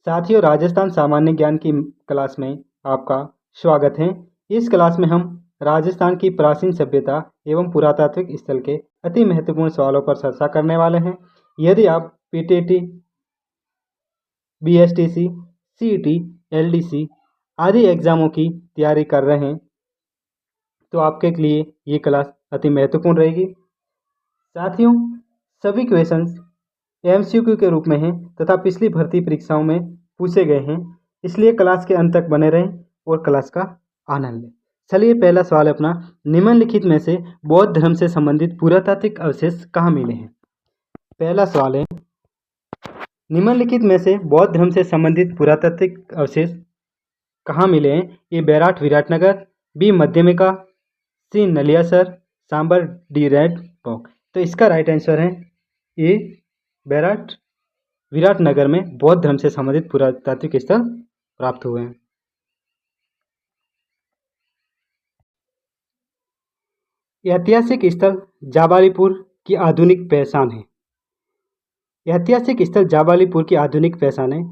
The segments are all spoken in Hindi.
साथियों, राजस्थान सामान्य ज्ञान की क्लास में आपका स्वागत है। इस क्लास में हम राजस्थान की प्राचीन सभ्यता एवं पुरातात्विक स्थल के अति महत्वपूर्ण सवालों पर चर्चा करने वाले हैं। यदि आप पीटीटी, बीएसटीसी, सीईटी, एलडीसी आदि एग्जामों की तैयारी कर रहे हैं तो आपके लिए ये क्लास अति महत्वपूर्ण रहेगी। साथियों, सभी क्वेश्चंस एमसीक्यू के रूप में हैं तथा पिछली भर्ती परीक्षाओं में पूछे गए हैं, इसलिए क्लास के अंत तक बने रहें और क्लास का आनंद लें। चलिए, पहला सवाल अपना, निम्नलिखित में से बौद्ध धर्म से संबंधित पुरातात्विक अवशेष कहाँ मिले हैं? पहला सवाल है, निम्नलिखित में से बौद्ध धर्म से संबंधित पुरातात्विक अवशेष कहाँ मिले हैं? ए बैराट विराटनगर, बी मध्यमिका, सी नलियासर, सांबर, डी रेड रॉक। तो इसका राइट आंसर है ए बैराट विराटनगर में बौद्ध धर्म से संबंधित पुरातात्विक स्थल प्राप्त हुए हैं। ऐतिहासिक स्थल जाबालीपुर की आधुनिक पहचान है। ऐतिहासिक स्थल जाबालीपुर की आधुनिक पहचान है।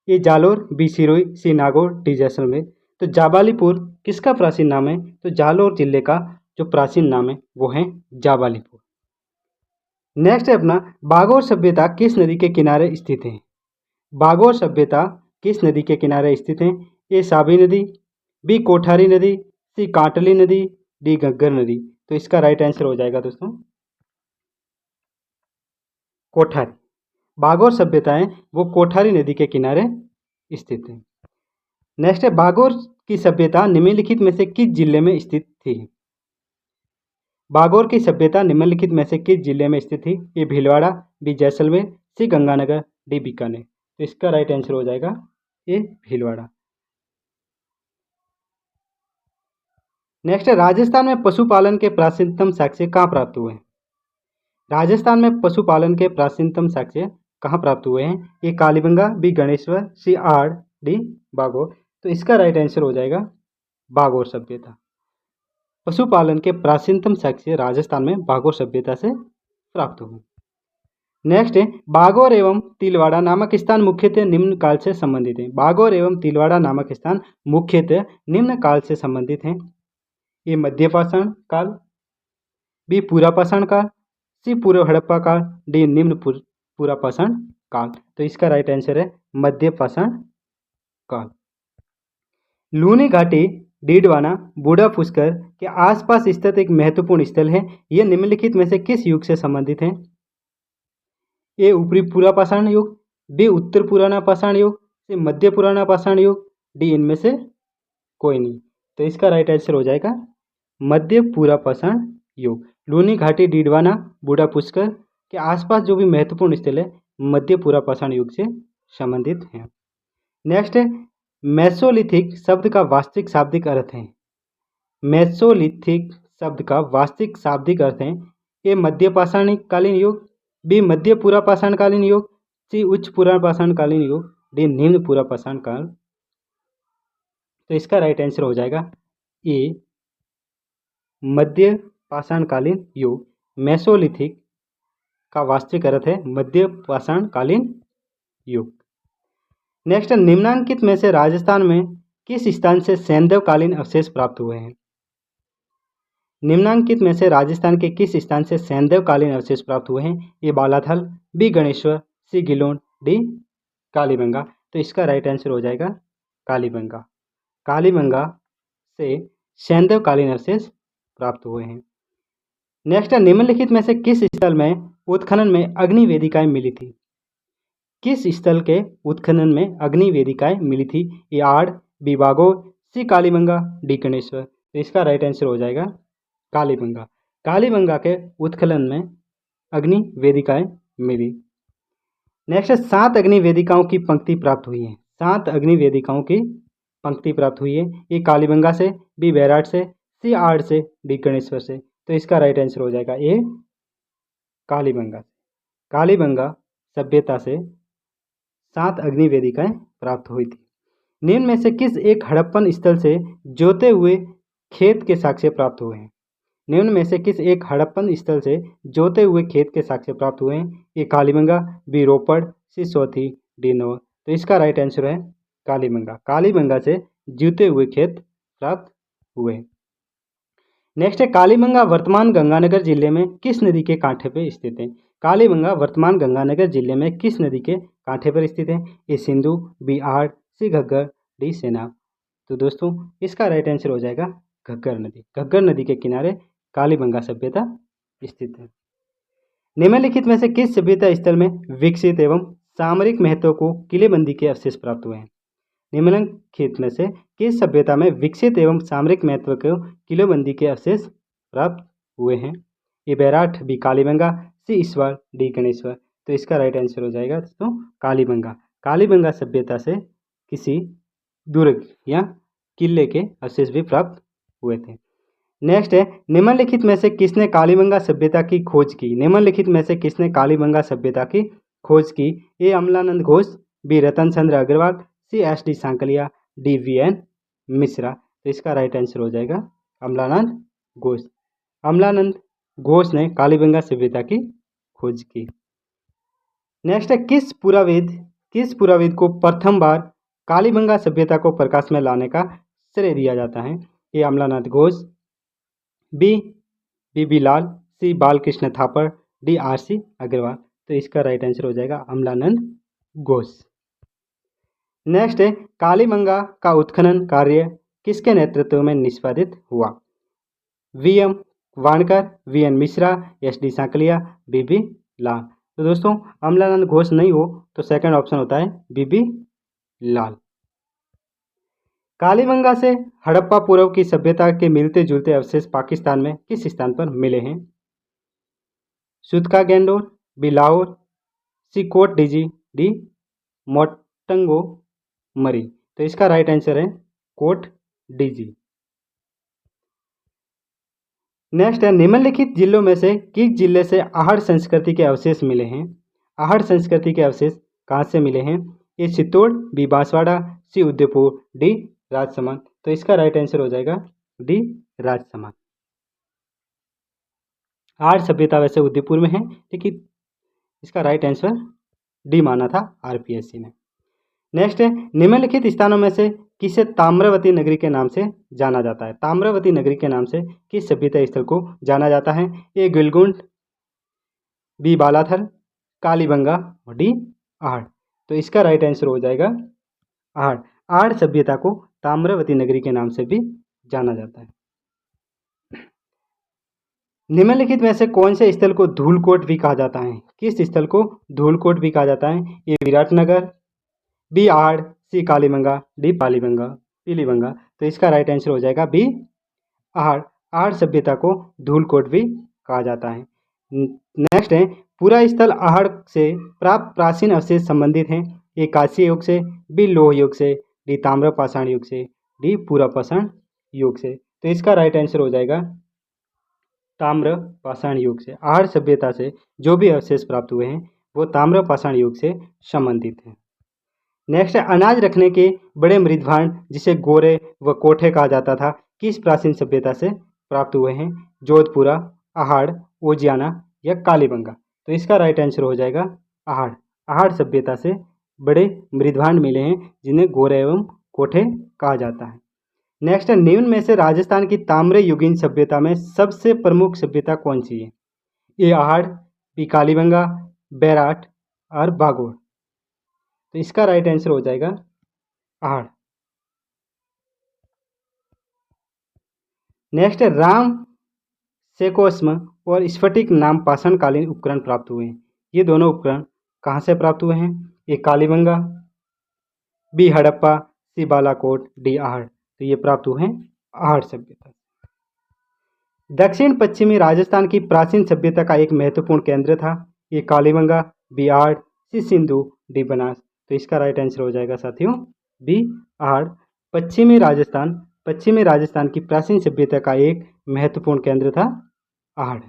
ये जालोर, बी सिरोही, सी नागौर, डी जैसलमेर। तो जाबालीपुर किसका प्राचीन नाम है? तो जालोर जिले का जो प्राचीन नाम है वो है जाबालीपुर। नेक्स्ट है अपना, बागोर सभ्यता किस नदी के किनारे स्थित है? बागोर सभ्यता किस नदी के किनारे स्थित है? ए साबी नदी, बी कोठारी नदी, सी कांटली नदी, डी घग्गर नदी। तो इसका राइट आंसर हो जाएगा दोस्तों कोठारी। बागोर सभ्यता है वो कोठारी नदी के किनारे स्थित है। नेक्स्ट है, बागोर की सभ्यता निम्नलिखित में से किस जिले में स्थित थी? बागोर की सभ्यता निम्नलिखित में से किस जिले में स्थित थी? ए भीलवाड़ा, बी जैसलमेर, सी गंगानगर, डी बीकानेर। तो इसका राइट आंसर हो जाएगा ए भीलवाड़ा। नेक्स्ट है, राजस्थान में पशुपालन के प्राचीनतम साक्ष्य कहाँ प्राप्त हुए हैं? राजस्थान में पशुपालन के प्राचीनतम साक्ष्य कहाँ प्राप्त हुए हैं? ए कालीबंगा, बी गणेश्वर, सी आड़, डी बागोर। तो इसका राइट आंसर हो जाएगा बागोर सभ्यता। पशुपालन के प्राचीनतम साक्ष्य राजस्थान में बागोर सभ्यता से प्राप्त हुए। नेक्स्ट है, बागोर एवं तिलवाड़ा नामक स्थान मुख्यतः निम्न काल से संबंधित है। बागोर एवं तिलवाड़ा नामक स्थान मुख्यतः निम्न काल से संबंधित हैं। ए मध्यपाषाण काल, बी पूर्वापाषाण काल, सी पूर्व हड़प्पा काल, डी निम्न पूर्वापाषाण काल। तो इसका राइट आंसर है मध्यपाषाण काल। लूनी घाटी डीडवाना बूढ़ा पुष्कर के आसपास स्थित एक महत्वपूर्ण स्थल है। यह निम्नलिखित में से किस युग से संबंधित है? ए ऊपरी पुरापाषाण युग, बी उत्तर पुराना पाषाण युग, सी मध्य पुराना पाषाण युग, डी इनमें से कोई नहीं। तो इसका राइट आंसर हो जाएगा मध्य पुरापाषाण युग। लूनी घाटी डीडवाना बूढ़ा पुष्कर के आसपास जो भी महत्वपूर्ण स्थल है मध्य पुरापाषाण युग से संबंधित है। नेक्स्ट है, मेसोलिथिक शब्द का वास्तविक शाब्दिक अर्थ है। मेसोलिथिक शब्द का वास्तविक शाब्दिक अर्थ है। ए मध्य पाषाणकालीन युग, बी मध्य पुरापाषाण कालीन युग, सी उच्च पुरापाषाण कालीन युग, डी निम्न पुरापाषाण काल। तो इसका राइट आंसर हो जाएगा ए मध्य पाषाणकालीन युग। मेसोलिथिक का वास्तविक अर्थ है मध्य पाषाणकालीन युग। नेक्स्ट, निम्नांकित में से राजस्थान में किस स्थान से सैंधवकालीन अवशेष प्राप्त हुए हैं? निम्नांकित में से राजस्थान के किस स्थान से सैंधवकालीन अवशेष प्राप्त हुए हैं? ए बालाथल, बी गणेश्वर, सी गिलोन, डी कालीबंगा। तो इसका राइट आंसर हो जाएगा कालीबंगा। कालीबंगा से सैंधवकालीन अवशेष प्राप्त हुए हैं। नेक्स्ट, निम्नलिखित में से किस स्थल में उत्खनन में अग्नि वेदिकाएं मिली थी? किस स्थल के उत्खनन में अग्नि वेदिकाएं मिली थी? ए आड़, बी बागोर, सी कालीबंगा, डी गणेश्वर। तो इसका राइट आंसर हो जाएगा कालीबंगा। कालीबंगा के उत्खनन में अग्नि वेदिकाएं मिली। नेक्स्ट, 7 अग्नि वेदिकाओं की पंक्ति प्राप्त हुई है। 7 अग्नि वेदिकाओं की पंक्ति प्राप्त हुई है। ए कालीबंगा से, बी बैराट से, सी आड़ से, डी गणेश्वर से। तो इसका राइट आंसर हो जाएगा ए कालीबंगा। कालीबंगा सभ्यता से 7 अग्नि वेदिकाएं प्राप्त हुई थी। निम्न में से किस एक हड़प्पन स्थल से जोते हुए खेत के साक्ष्य प्राप्त हुए हैं? निम्न में से किस एक हड़प्पन स्थल से जोते हुए खेत के साक्ष्य प्राप्त हुए हैं? ए कालीबंगा, बी रोपड़, सी सोथी, डी नौर। तो इसका राइट आंसर है कालीबंगा। कालीबंगा से जुते हुए खेत प्राप्त हुए। नेक्स्ट है कालीबंगा वर्तमान गंगानगर जिले में किस नदी के कांठे पर स्थित है। कालीबंगा वर्तमान गंगानगर जिले में किस नदी के कांठे पर स्थित है। ए सिंधु, बी आहड़, सी घग्गर, डी सेनाब। तो दोस्तों इसका राइट आंसर हो जाएगा घग्गर नदी। घग्गर नदी के किनारे कालीबंगा सभ्यता स्थित है। निम्नलिखित में से किस सभ्यता स्थल में विकसित एवं सामरिक महत्व को किलेबंदी के अवशेष प्राप्त हुए हैं। निम्नलिखित में से किस सभ्यता में विकसित एवं सामरिक महत्व को किलेबंदी के अवशेष प्राप्त हुए हैं। ए बैराठ, बी कालीबंगा, सी ईश्वर, डी गणेश्वर। तो इसका राइट आंसर हो जाएगा दोस्तों कालीबंगा। कालीबंगा सभ्यता से किसी दुर्ग या किले के अवशेष भी प्राप्त हुए थे। नेक्स्ट है निम्नलिखित में से किसने कालीबंगा सभ्यता की खोज की। निम्नलिखित में से किसने कालीबंगा सभ्यता की खोज की। A Amalananda Ghosh, B Ratan Chandra Agrawal, C S D Sankalia, D V N Mishra. तो इसका राइट आंसर हो जाएगा अमलानंद घोष। अमलानंद घोष ने कालीबंगा सभ्यता की खोज की। नेक्स्ट है किस पुराविद को प्रथम बार कालीबंगा सभ्यता को प्रकाश में लाने का श्रेय दिया जाता है। A Amalanath Ghosh, B B Lal, C Balkrishna Thapar, D R C Agrawal. तो इसका राइट आंसर हो जाएगा अमलानंद घोष। नेक्स्ट है कालीबंगा का उत्खनन कार्य किसके नेतृत्व में निष्पादित हुआ। V M Wankar, V N Mishra, S D Sankalia, B Lal. तो दोस्तों अमलानंद घोष नहीं हो तो सेकंड ऑप्शन होता है बी लाल। कालीबंगा से हड़प्पा पूर्व की सभ्यता के मिलते जुलते अवशेष पाकिस्तान में किस स्थान पर मिले हैं। सुतका गैंडोर, बी लाहौर, सी कोट डिजी, डी मोटंगो मरी। तो इसका राइट आंसर है कोट डिजी। नेक्स्ट है निम्नलिखित जिलों में से किस जिले से आहड़ संस्कृति के अवशेष मिले हैं। आहड़ संस्कृति के अवशेष कहाँ से मिले हैं। ए चित्तौड़, बी बांसवाड़ा, सी उदयपुर, डी राजसमंद। तो इसका राइट आंसर हो जाएगा डी राजसमंद। आहड़ सभ्यता वैसे उदयपुर में है लेकिन इसका राइट आंसर डी माना था आरपीएससी ने। नेक्स्ट है निम्नलिखित स्थानों में से किसे ताम्रवती नगरी के नाम से जाना जाता है। ताम्रवती नगरी के नाम से किस सभ्यता स्थल को जाना जाता है। ए गिलगुंड, बी बालाथल, कालीबंगा और डी आहड़। तो इसका राइट आंसर हो जाएगा आहड़। आहड़ सभ्यता को ताम्रवती नगरी के नाम से भी जाना जाता है। निम्नलिखित में से कौन से स्थल को धूलकोट भी कहा जाता है। किस स्थल को धूलकोट भी कहा जाता है। ए विराटनगर, बी आहड़, सी कालीबंगा, डी पीलीबंगा। तो इसका राइट आंसर हो जाएगा बी आहड़। आहड़ सभ्यता को धूलकोट भी कहा जाता है। नेक्स्ट है पूरा स्थल आहड़ से प्राप्त प्राचीन अवशेष संबंधित हैं। ए कांस्य युग से, बी लौह युग से, डी ताम्र पाषाण युग से, डी पूरा पाषाण युग से। तो इसका राइट आंसर हो जाएगा ताम्र पाषाण युग से। आहड़ सभ्यता से जो भी अवशेष प्राप्त हुए हैं वो ताम्र पाषाण युग से संबंधित हैं। नेक्स्ट है अनाज रखने के बड़े मृदभांड जिसे गोरे व कोठे कहा जाता था किस प्राचीन सभ्यता से प्राप्त हुए हैं। जोधपुरा, आहड़, ओजियाना या कालीबंगा। तो इसका राइट आंसर हो जाएगा आहड़। आहड़ सभ्यता से बड़े मृदभांड मिले हैं जिन्हें गोरे एवं कोठे कहा जाता है। नेक्स्ट है निम्न में से राजस्थान की ताम्र युगीन सभ्यता में सबसे प्रमुख सभ्यता कौन सी है। ए आहड़, बी कालीबंगा, बैराठ और बागोड़। तो इसका राइट आंसर हो जाएगा आहड़। नेक्स्ट है राम सेकोस्म और स्फटिक नाम पाषाणकालीन उपकरण प्राप्त हुए हैं। ये दोनों उपकरण कहाँ से प्राप्त हुए हैं। ए कालीबंगा, बी हड़प्पा, सी बालाकोट, डी आहड़। तो ये प्राप्त हुए हैं आहड़ सभ्यता। दक्षिण पश्चिमी राजस्थान की प्राचीन सभ्यता का एक महत्वपूर्ण केंद्र था। ए कालीबंगा, बी आहड़, सी सिंधु, डी बनास। तो इसका राइट आंसर हो जाएगा साथियों बी आहड़। पश्चिमी राजस्थान की प्राचीन सभ्यता का एक महत्वपूर्ण केंद्र था आहड़।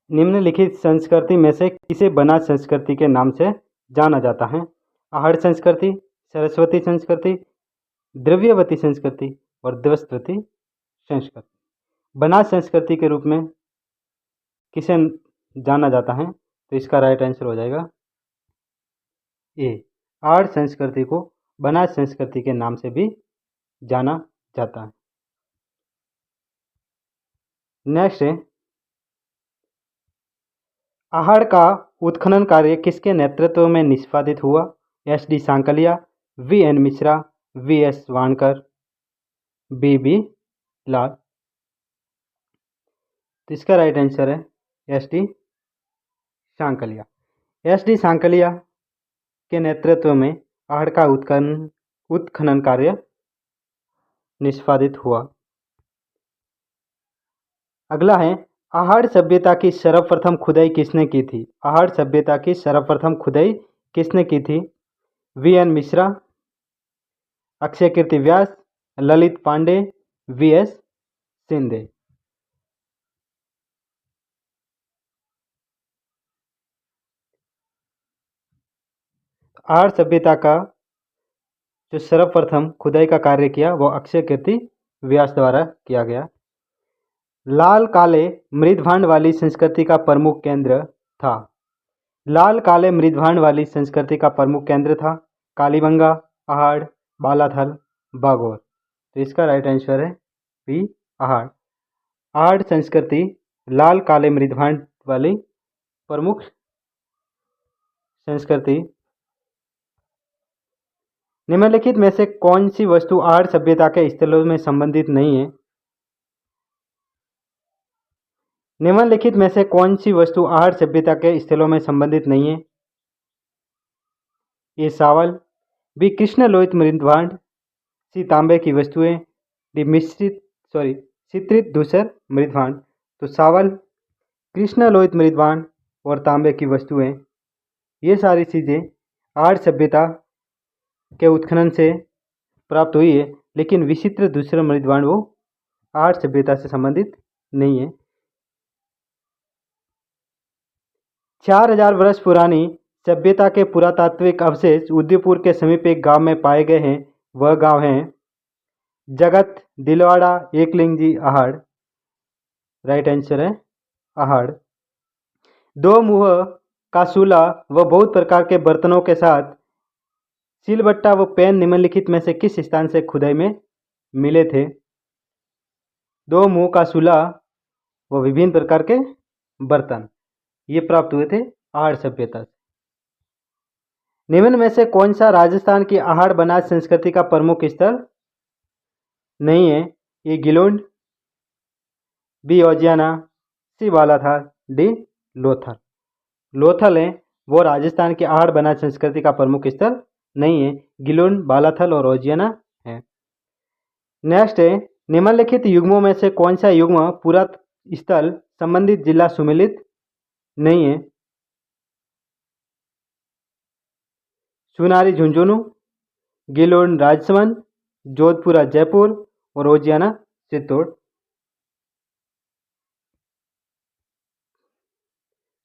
निम्नलिखित संस्कृति में से किसे बनास संस्कृति के नाम से जाना जाता है। आहड़ संस्कृति, सरस्वती संस्कृति, द्रव्यवती संस्कृति और द्वस्वती संस्कृति। बनास संस्कृति के रूप में किसे जाना जाता है? तो इसका राइट आंसर हो जाएगा ए, आर्य संस्कृति को बनास संस्कृति के नाम से भी जाना जाता है। नेक्स्ट है, आहड़ का उत्खनन कार्य किसके नेतृत्व में निष्पादित हुआ? S D Sankalia, V N Mishra, V S Wankar, B B Lal. तो इसका राइट आंसर है S D Sankalia. S D Sankalia के नेतृत्व में आहड़ का उत्खनन कार्य निष्पादित हुआ। अगला है, आहड़ सभ्यता की सर्वप्रथम खुदाई किसने की थी? आहड़ सभ्यता की सर्वप्रथम खुदाई किसने की थी? We N Mishra, Akshay Kirti Vyas, Lalit Pandey, V S Shinde. Ahar सभ्यता का जो सर्वप्रथम खुदाई का कार्य किया वो अक्षय कीर्ति व्यास द्वारा किया गया। लाल काले मृदभांड वाली संस्कृति का प्रमुख केंद्र था। लाल काले मृदभांड वाली संस्कृति का प्रमुख केंद्र था कालीबंगा, आहड़, बालाथल, बागोर। तो इसका राइट आंसर है बी आहड़। आहड़ संस्कृति लाल काले मृदभांड वाली प्रमुख संस्कृति। निम्नलिखित में से कौन सी वस्तु आहड़ सभ्यता के स्थलों में संबंधित नहीं है? निम्नलिखित में से कौन सी वस्तु आहड़ सभ्यता के स्थलों में संबंधित नहीं है? ए सावल, बी कृष्ण लोहित मृदभांड, सी तांबे की वस्तुएं, डी चित्रित धूसर मृदभांड। तो सावल, कृष्ण लोहित मृदभांड और तांबे की वस्तुएं, ये सारी चीज़ें आहड़ सभ्यता के उत्खनन से प्राप्त हुई है, लेकिन विचित्र धूसर मृदभांड वो आहड़ सभ्यता से संबंधित नहीं है। 4000 वर्ष पुरानी सभ्यता के पुरातात्विक अवशेष उदयपुर के समीप एक गांव में पाए गए हैं। वह गांव है जगत, दिलवाड़ा, एकलिंगजी, आहड़। राइट आंसर है आहड़। दो मुंह का सूला व बहुत प्रकार के बर्तनों के साथ सिलबट्टा व पेन निम्नलिखित में से किस स्थान से खुदाई में मिले थे? दो मुंह का सूला व विभिन्न प्रकार के बर्तन ये प्राप्त हुए थे आहड़ सभ्यता से। निम्न में से कौन सा राजस्थान की आहड़ बनास संस्कृति का प्रमुख स्थल नहीं है? ए गिलोंड, बी ओजियाना, सी बालाथल, डी लोथल। लोथल है वो राजस्थान की आहड़ बनास संस्कृति का प्रमुख स्थल नहीं है। गिलोंड, बालाथल और ओजियाना है। नेक्स्ट है, निम्नलिखित युग्मों में से कौन सा युग्म पुरातत्व स्थल संबंधित जिला सुमेलित नहीं है? सुनारी झुंझुनू, गिलोंड राजसमंद, जोधपुरा जयपुर और ओजियाना चित्तौड़।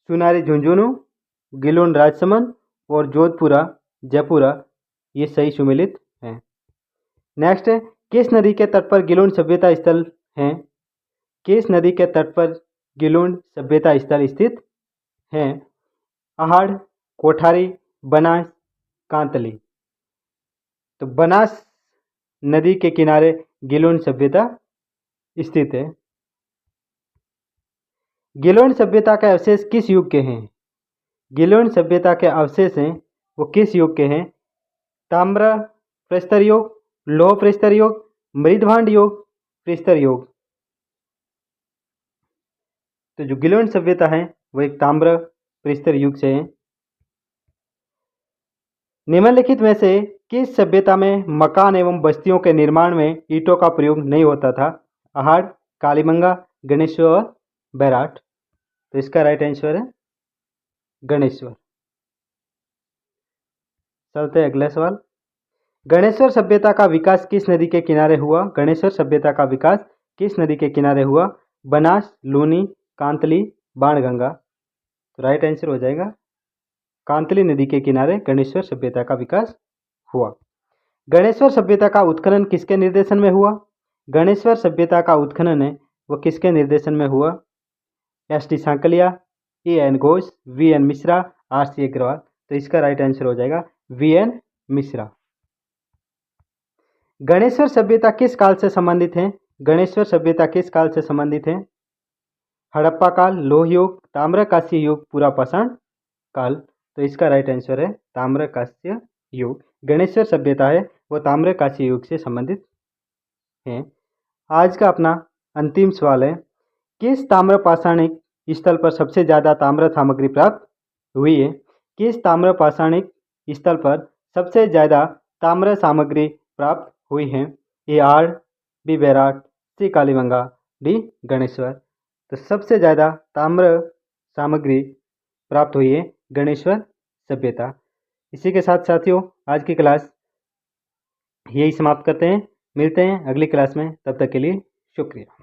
सुनारी झुंझुनू, गिलोंड राजसमंद और जोधपुरा जयपुरा ये सही सुमेलित हैं। नेक्स्ट है, किस नदी के तट पर गिलोंड सभ्यता स्थल हैं? किस नदी के तट पर गिलोंड सभ्यता स्थल स्थित हैं? आहड़, कोठारी, बनास, कांतली। तो बनास नदी के किनारे गिलोंड सभ्यता स्थित है। गिलोंड सभ्यता के अवशेष किस युग के हैं? गिलोंड सभ्यता के अवशेष हैं वो किस युग के हैं? ताम्र प्रस्तर युग, लौह प्रस्तर युग, मृदभांड युग, प्रस्तर युग। तो जो गिलोंड सभ्यता है वो एक ताम्र प्रस्तर युग से है। निम्नलिखित में से किस सभ्यता में मकान एवं बस्तियों के निर्माण में ईंटों का प्रयोग नहीं होता था? आहड़, कालीबंगा, गणेश्वर और बैराट। तो इसका राइट आंसर है गणेश्वर। चलते हैं अगले सवाल। गणेश्वर सभ्यता का विकास किस नदी के किनारे हुआ? गणेश्वर सभ्यता का विकास किस नदी के किनारे हुआ? बनास, लूनी, कांतली, बाणगंगा। तो राइट आंसर हो जाएगा कांतली नदी के किनारे गणेश्वर सभ्यता का विकास हुआ। गणेश्वर सभ्यता का उत्खनन किसके निर्देशन में हुआ? गणेश्वर सभ्यता का उत्खनन है वो किसके निर्देशन में हुआ? S T Sankalia, A N Ghosh, V N Mishra, R C Agrawal. तो इसका राइट आंसर हो जाएगा वी एन मिश्रा। गणेश्वर सभ्यता किस काल से संबंधित है? गणेश्वर सभ्यता किस काल से संबंधित है? हड़प्पा काल, लोह युग, ताम्रकांस्य युग, पुरापाषाण काल। तो इसका राइट आंसर है ताम्रकांस्य युग। गणेश्वर सभ्यता है वो ताम्रकांस्य युग से संबंधित है। आज का अपना अंतिम सवाल है, किस ताम्रपाषाणिक स्थल पर सबसे ज़्यादा ताम्र सामग्री प्राप्त हुई है? किस ताम्रपाषाणिक स्थल पर सबसे ज़्यादा ताम्र सामग्री प्राप्त हुई है? ए आर, B Bairat, C Kalibanga, D Ganeshwar. तो सबसे ज़्यादा ताम्र सामग्री प्राप्त हुई है गणेश्वर सभ्यता। इसी के साथ साथियों आज की क्लास यही समाप्त करते हैं। मिलते हैं अगली क्लास में, तब तक के लिए शुक्रिया।